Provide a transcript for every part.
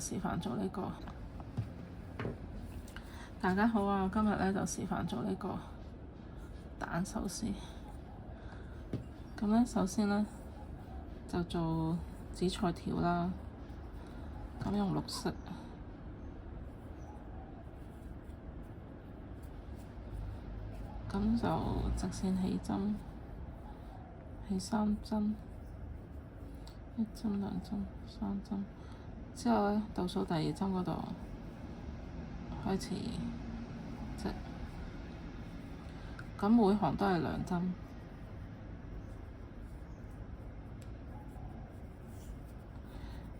示範做呢個。大家好啊！今日咧就示範做呢個蛋壽司。咁咧，首先咧就做紫菜條啦。咁用綠色，咁就直線起針，起3針，1針、2針、3針。之後咧，倒數第2針嗰度開始織。咁每行都係2針。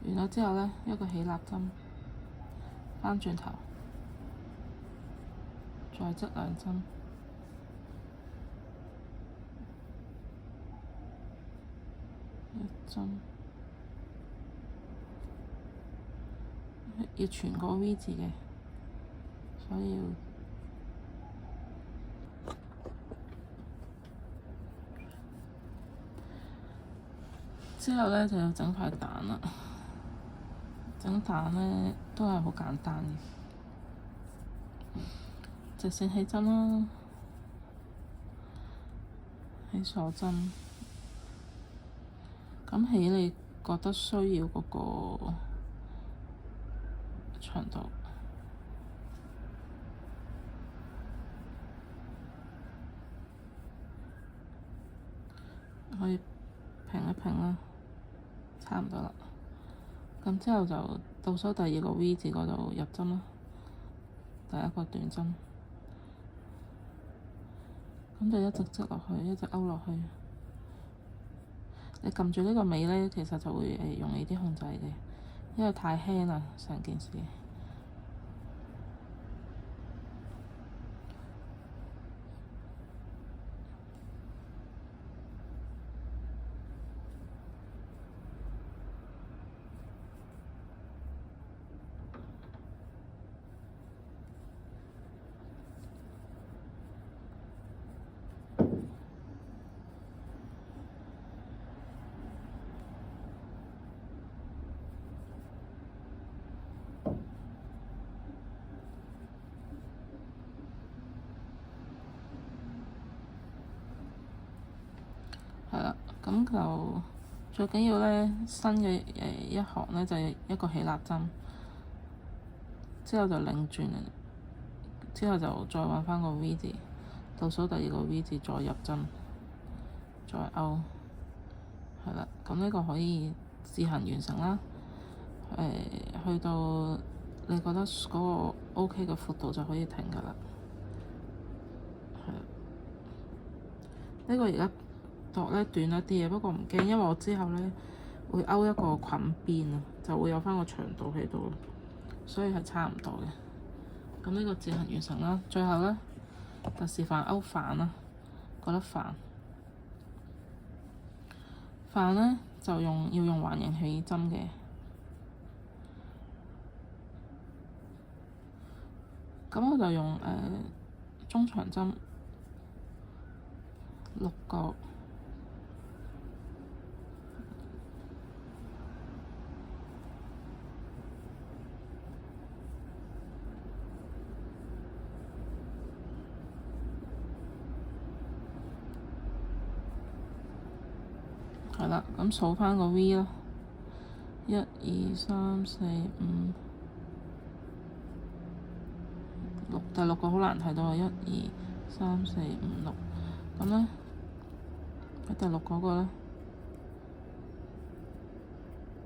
完咗之後咧，一個起立針，返轉頭，再織2針，1針，要全個 V 字嘅，所以要之後咧就要整塊蛋啦。整蛋咧都係好簡單嘅，直線起針啦，起鎖針。咁起你覺得需要嗰個長度，可以平一平啦，差唔多啦。咁之後就倒數第2個 V 字嗰度入針啦，第1個短針，咁就一直織落去，一直勾落去。你撳住呢個尾咧，其實就會容易啲控制嘅，因為太輕啦成件事。係啦，咁就最緊要咧，新嘅一行咧就係一個起立針，之後就擰轉，之後就再揾返個 V 字，倒數第2個 V 字再入針，再勾。係啦，咁呢個可以自行完成啦。去到你覺得嗰個 OK 嘅闊度就可以停㗎啦。係啦，呢個而家度咧短一啲嘅，不過唔驚，因為我之後咧會勾一個裙邊啊，就會有返個長度喺度，所以係差唔多嘅。咁呢個自行完成啦。最後咧就示範勾飯啦，嗰粒飯咧就要用環形起針嘅。咁我就用中長針6個，係啦，咁數返個 V 咯，1、2、3、4、5、6，第6個好難睇到啊！1、2、3、4、5、6，咁咧喺第6嗰個咧，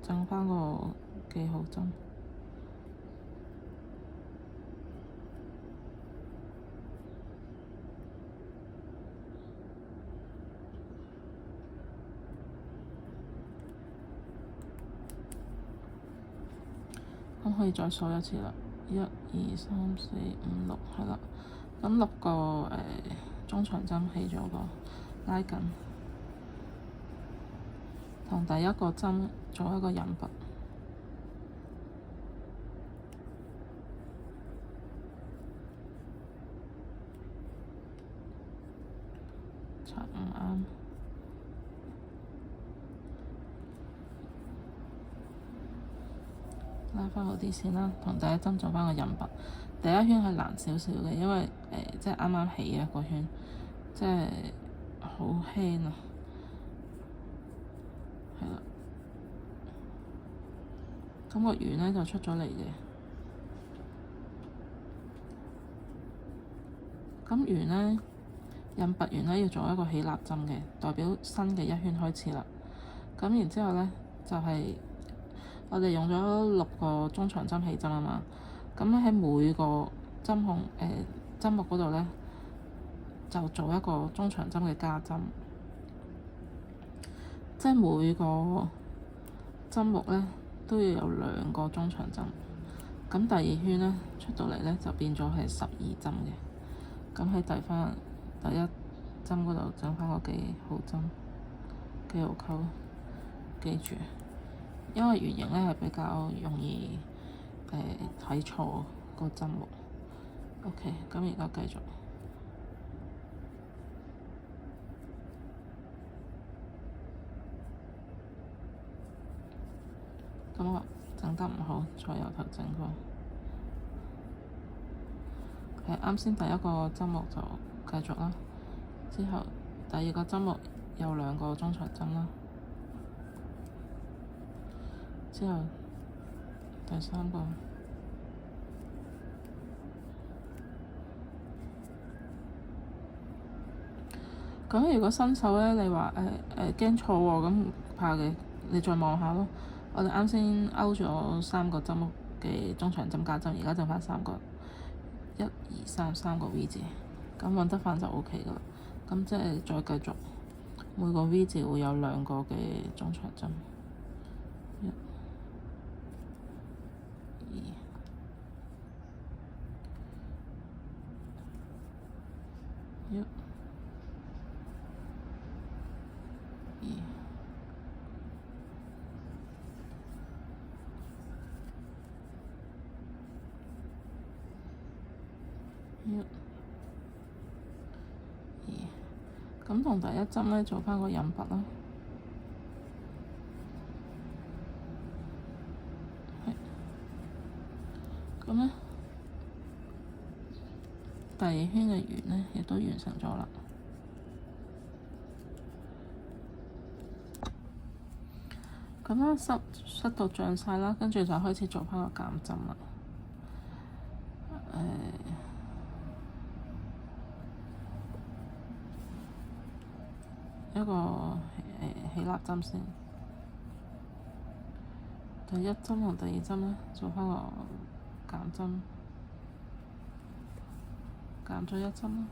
整返個記號針，咁可以再數一次啦。1、2、3、4、5、6，係啦。咁6個中長針起咗個拉緊，同第1個針做一個引拔，插唔啱，拉翻好啲先啦，同第一針做翻個印拔。第一圈係難少少嘅，因為即係啱啱起啊個圈，即係好輕啊，係啦。咁個圓咧就出咗嚟嘅。咁圓咧，印拔完咧要做一個起立針嘅，代表新嘅一圈開始啦。咁然之後咧就係、我哋用咗6個中長針起針啊嘛。咁咧喺每個針孔針目嗰度咧就做一個中長針嘅加針，即係每個針目咧都要有2個中長針。咁第二圈咧出到嚟咧就變咗係12針嘅。咁喺第一針嗰度整翻個記號針、記號扣，記住，因為圓形咧係比較容易睇錯個針目。OK，咁而家繼續。咁我整得唔好，再由頭整過。啱先第一個針目就繼續啦，之後第二個針目有2個中長針啦，之後第三個。咁如果新手咧，你話驚錯喎，咁唔怕嘅，你再望下咯。我哋啱先勾咗3個針目嘅中長針加針，而家剩翻3個。1、2、3個 V 字，咁揾得翻就 OK 噶啦。咁即係再繼續，每個 V 字會有2個嘅中長針。1、2、1、2、1、2，咁同第一針咧做翻個印拔啦。係。咁咧，第二圈嘅圓咧亦都完成咗啦。咁咧塞到脹晒啦，跟住就開始做翻個減針啦。一個起立針先，第一針同第二針咧做翻個減針，減咗1針啦，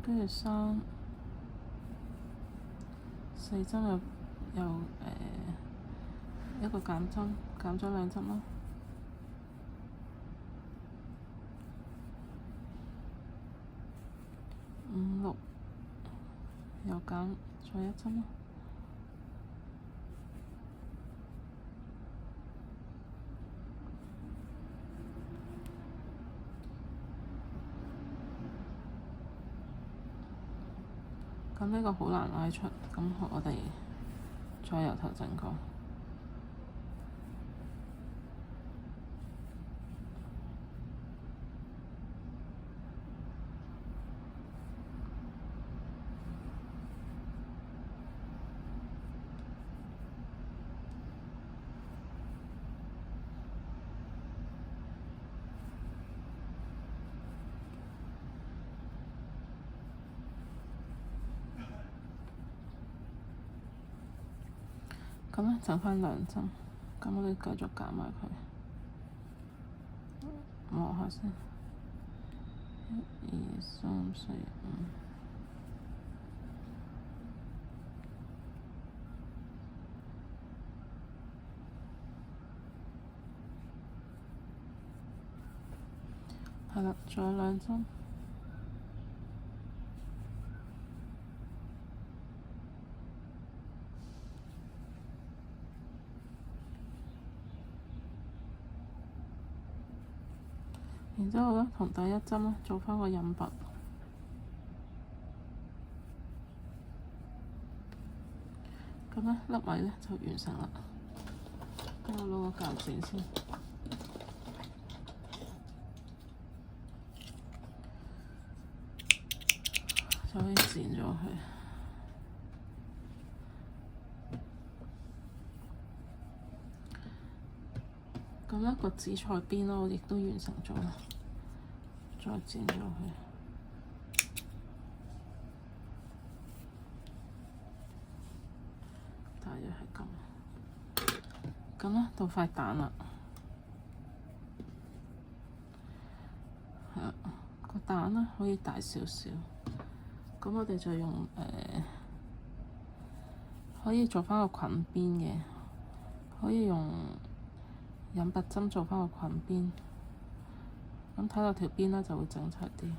跟住3、4針又一個減針，減咗2針啦。5、6又減咗1針啦。咁呢個好難拉出，咁我哋再由頭整過。咁咧剩翻2針，咁我哋繼續減埋佢，望下先。1、2、3、4、5。係啦，仲有2針。然之後咧，同第一針咧做翻個印拔，咁咧粒米咧就完成啦。等我攞個鉸剪先，就可以剪咗佢。咁一個紫菜邊咯，我亦都完成咗啦，再剪咗佢，大約係咁。咁咧到塊蛋啦，係啦，個蛋咧可以大少少。咁我哋就用可以做返個裙邊嘅，可以用引拔針做返個裙邊，咁睇到條邊咧就會整齊啲。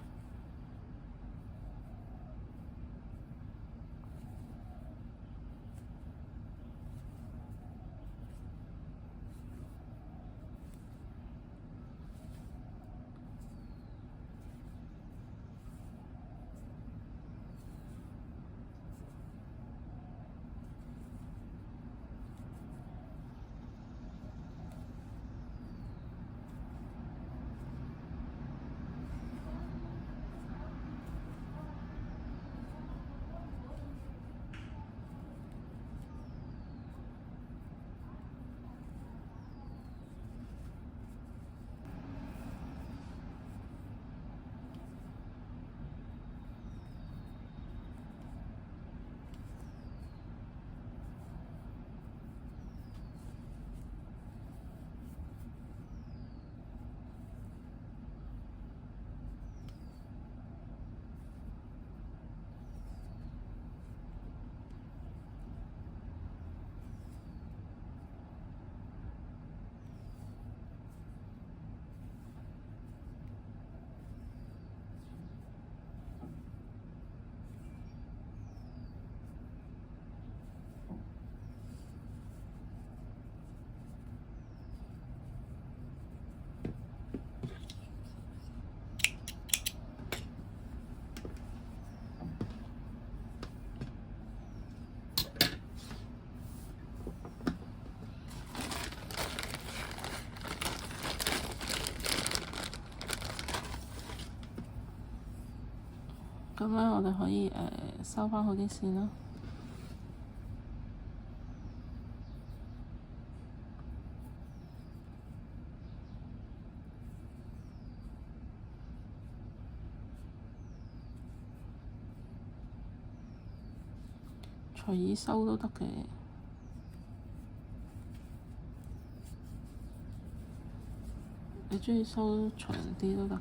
咁咧，我哋可以收返好啲線啦。隨意收都得嘅，你鍾意收長啲都得嘅。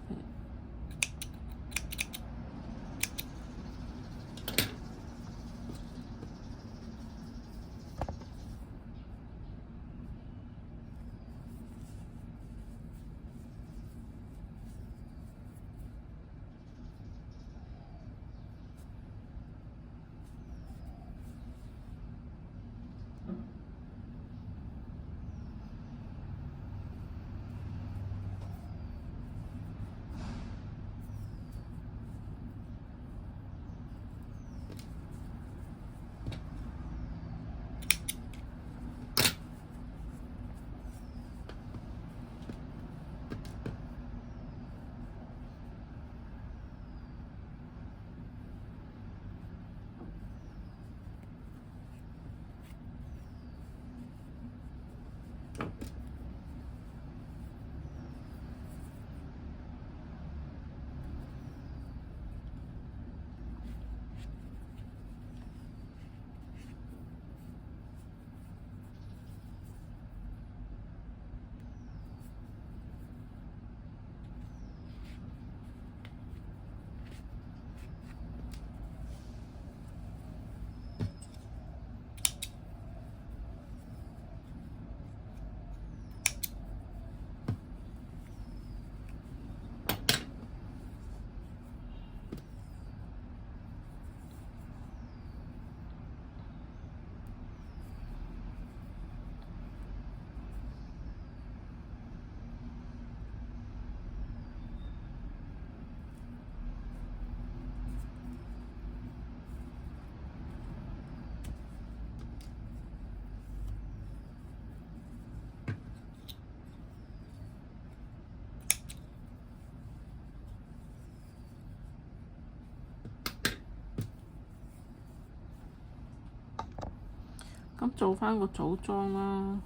咁做翻個組裝啦，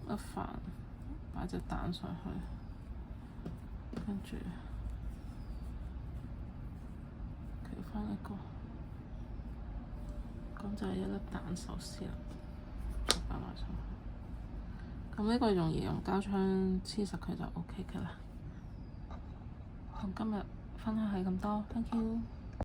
一飯擺隻蛋上去，跟住企翻一個，咁就係一粒蛋壽司啦，擺埋上去。咁呢個用椰蓉膠槍黐實佢就 OK 㗎啦。咁今日分享係咁多，thank you。